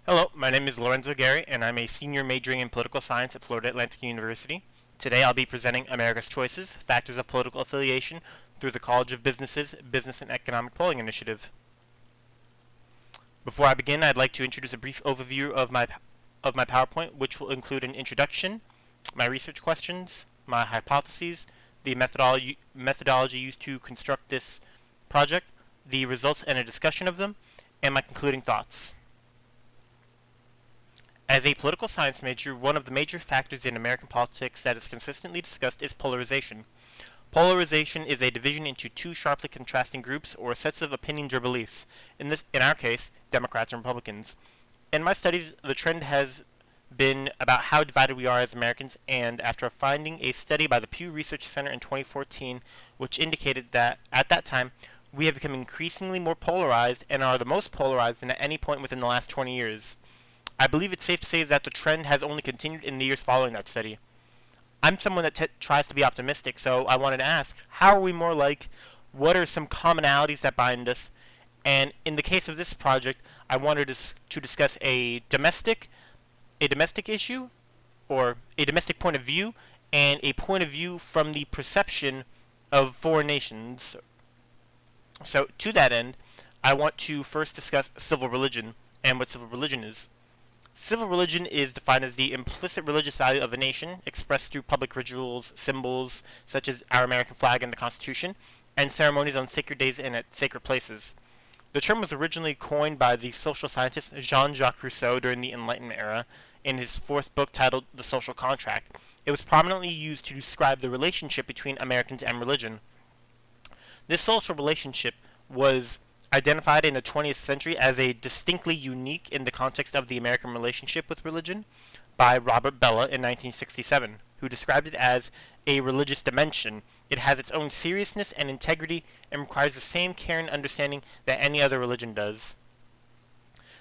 Hello, my name is Lorenzo Gary, and I'm a senior majoring in political science at Florida Atlantic University. Today I'll be presenting America's Choices, Factors of Political Affiliation through the College of Business's Business and Economic Polling Initiative. Before I begin, I'd like to introduce a brief overview of my PowerPoint, which will include an introduction, my research questions, my hypotheses, the methodology used to construct this project, the results and a discussion of them, and my concluding thoughts. As a political science major, one of the major factors in American politics that is consistently discussed is polarization. Polarization is a division into two sharply contrasting groups or sets of opinions or beliefs. In our case, Democrats and Republicans. In my studies, the trend has been about how divided we are as Americans, and after finding a study by the Pew Research Center in 2014, which indicated that at that time we have become increasingly more polarized and are the most polarized than at any point within the last 20 years. I believe it's safe to say that the trend has only continued in the years following that study. I'm someone that tries to be optimistic, so I wanted to ask, how are we more like? What are some commonalities that bind us? And in the case of this project, I wanted to discuss a domestic issue, or a domestic point of view, and a point of view from the perception of foreign nations. So to that end, I want to first discuss civil religion and what civil religion is. Civil religion is defined as the implicit religious value of a nation, expressed through public rituals, symbols, such as our American flag and the Constitution, and ceremonies on sacred days and at sacred places. The term was originally coined by the social scientist Jean-Jacques Rousseau during the Enlightenment era in his fourth book titled The Social Contract. It was prominently used to describe the relationship between Americans and religion. This social relationship was identified in the 20th century as a distinctly unique in the context of the American relationship with religion by Robert Bellah in 1967, who described it as a religious dimension. It has its own seriousness and integrity and requires the same care and understanding that any other religion does.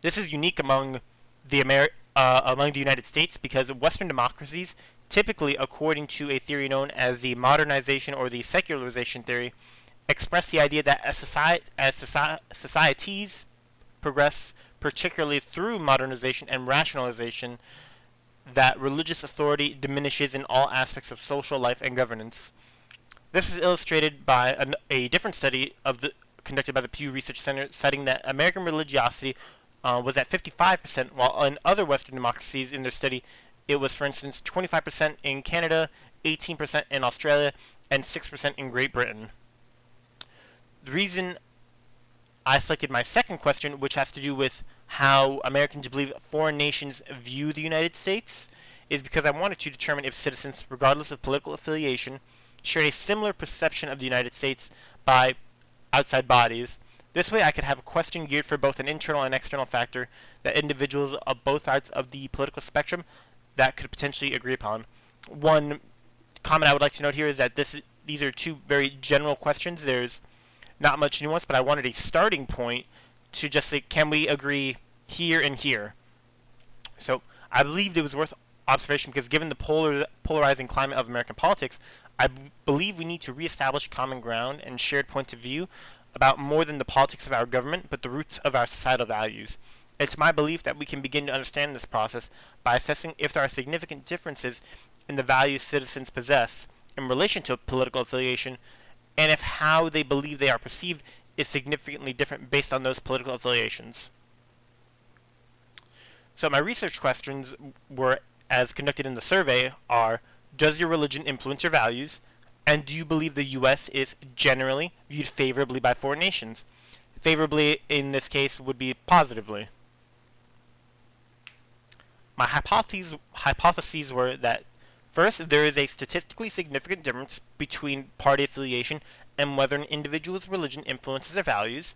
This is unique among the United States because Western democracies, typically according to a theory known as the modernization or the secularization theory, express the idea that as societies progress, particularly through modernization and rationalization, that religious authority diminishes in all aspects of social life and governance. This is illustrated by a different study conducted by the Pew Research Center, citing that American religiosity was at 55%, while in other Western democracies in their study, it was, for instance, 25% in Canada, 18% in Australia, and 6% in Great Britain. The reason I selected my second question, which has to do with how Americans believe foreign nations view the United States, is because I wanted to determine if citizens, regardless of political affiliation, share a similar perception of the United States by outside bodies. This way I could have a question geared for both an internal and external factor that individuals of both sides of the political spectrum that could potentially agree upon. One comment I would like to note here is that these are two very general questions. There's not much nuance, but I wanted a starting point to just say, can we agree here and here? So I believed it was worth observation because given the polarizing climate of American politics, I believe we need to reestablish common ground and shared points of view about more than the politics of our government, but the roots of our societal values. It's my belief that we can begin to understand this process by assessing if there are significant differences in the values citizens possess in relation to political affiliation, and if how they believe they are perceived is significantly different based on those political affiliations. So my research questions were, as conducted in the survey, are: does your religion influence your values? And do you believe the U.S. is generally viewed favorably by foreign nations? Favorably, in this case, would be positively. My hypotheses were that first, there is a statistically significant difference between party affiliation and whether an individual's religion influences their values.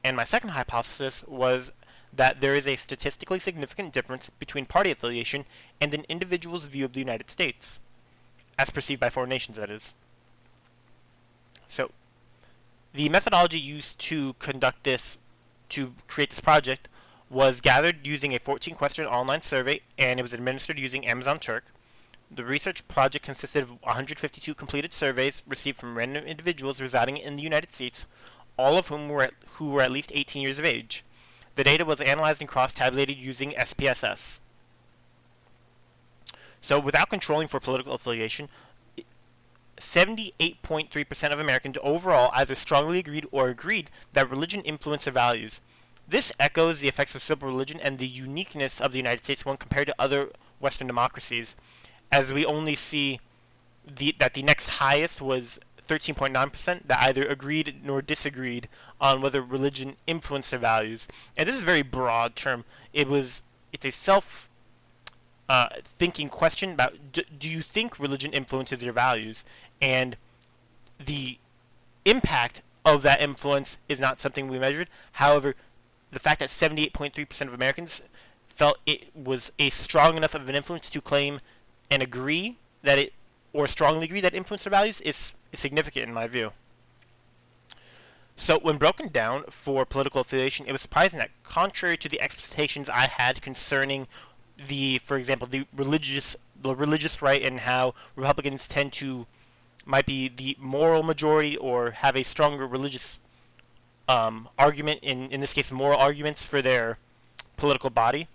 And my second hypothesis was that there is a statistically significant difference between party affiliation and an individual's view of the United States, as perceived by foreign nations, that is. So, the methodology used to create this project, was gathered using a 14-question online survey, and it was administered using Amazon Turk. The research project consisted of 152 completed surveys received from random individuals residing in the United States, all of whom were at least 18 years of age. The data was analyzed and cross-tabulated using SPSS. So without controlling for political affiliation, 78.3% of Americans overall either strongly agreed or agreed that religion influenced their values. This echoes the effects of civil religion and the uniqueness of the United States when compared to other Western democracies, as we only see that the next highest was 13.9% that either agreed nor disagreed on whether religion influenced their values. And this is a very broad term. It's a self thinking question about do you think religion influences your values, and the impact of that influence is not something we measured. However, the fact that 78.3% of Americans felt it was a strong enough of an influence to claim and agree that it, or strongly agree that it influenced their values is significant in my view. So when broken down for political affiliation, it was surprising that contrary to the expectations I had concerning for example, the religious right and how Republicans might be the moral majority or have a stronger religious argument, in this case moral arguments for their political body.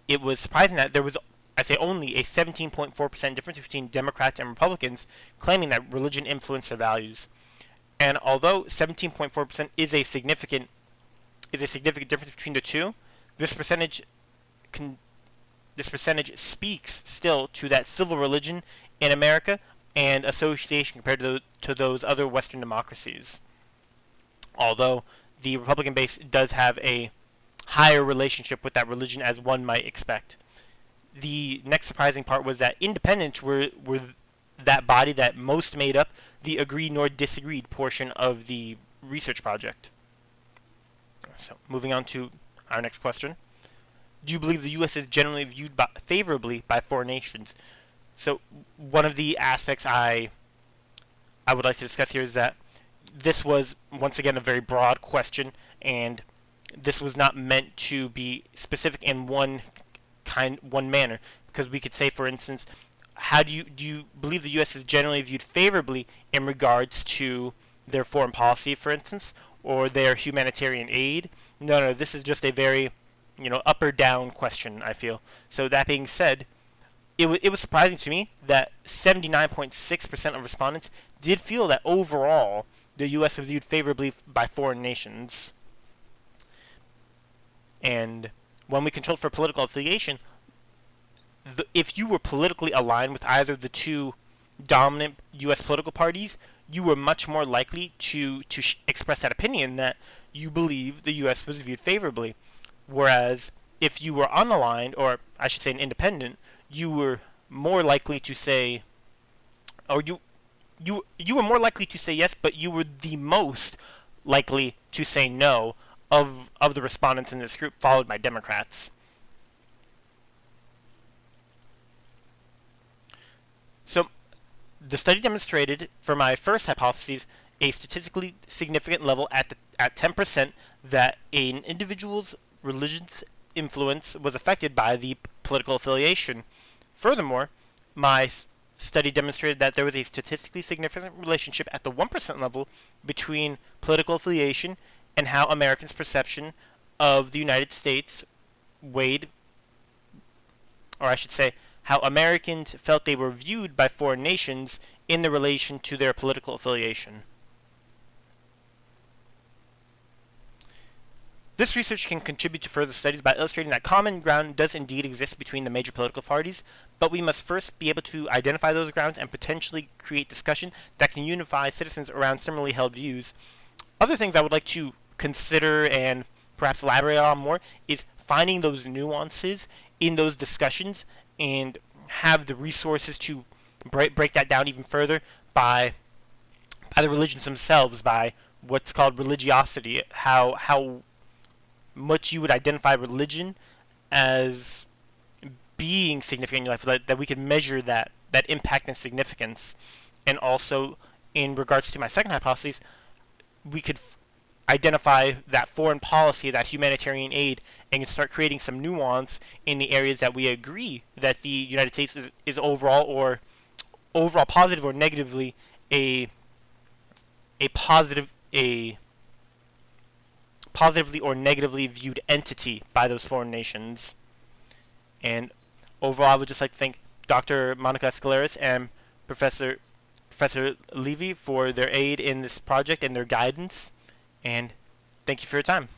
It was surprising that there was, I say, only a 17.4% difference between Democrats and Republicans claiming that religion influenced their values. And although 17.4% is a significant difference between the two, this percentage speaks still to that civil religion in America and association compared to those other Western democracies. Although the Republican base does have a higher relationship with that religion as one might expect. The next surprising part was that independents were that body that most made up the agreed nor disagreed portion of the research project. So moving on to our next question. Do you believe the U.S. is generally viewed favorably by foreign nations? So one of the aspects I would like to discuss here is that this was, once again, a very broad question, and this was not meant to be specific in one manner. Because we could say, for instance, do you believe the U.S. is generally viewed favorably in regards to their foreign policy, for instance, or their humanitarian aid? No, this is just a very up or down question, I feel. So that being said, it was surprising to me that 79.6% of respondents did feel that overall the U.S. was viewed favorably by foreign nations. And when we controlled for political affiliation, if you were politically aligned with either the two dominant U.S. political parties, you were much more likely to express that opinion that you believe the U.S. was viewed favorably. Whereas if you were unaligned, or I should say an independent, you were more likely to say, or you were more likely to say yes, but you were the most likely to say no of the respondents in this group, followed by Democrats. So the study demonstrated, for my first hypothesis, a statistically significant level at 10% that an individual's religion's influence was affected by the political affiliation. Furthermore, my study demonstrated that there was a statistically significant relationship at the 1% level between political affiliation and how Americans' perception of the United States weighed, or I should say, how Americans felt they were viewed by foreign nations in the relation to their political affiliation. This research can contribute to further studies by illustrating that common ground does indeed exist between the major political parties, but we must first be able to identify those grounds and potentially create discussion that can unify citizens around similarly held views. Other things I would like to consider and perhaps elaborate on more is finding those nuances in those discussions and have the resources to break that down even further by the religions themselves, by what's called religiosity, how much you would identify religion as being significant in your life, that we can measure that impact and significance. And also, in regards to my second hypothesis, we could identify that foreign policy, that humanitarian aid, and start creating some nuance in the areas that we agree that the United States is overall positive or negatively a positively or negatively viewed entity by those foreign nations. And overall, I would just like to thank Dr. Monica Escaleras and Professor Levy for their aid in this project and their guidance. And thank you for your time.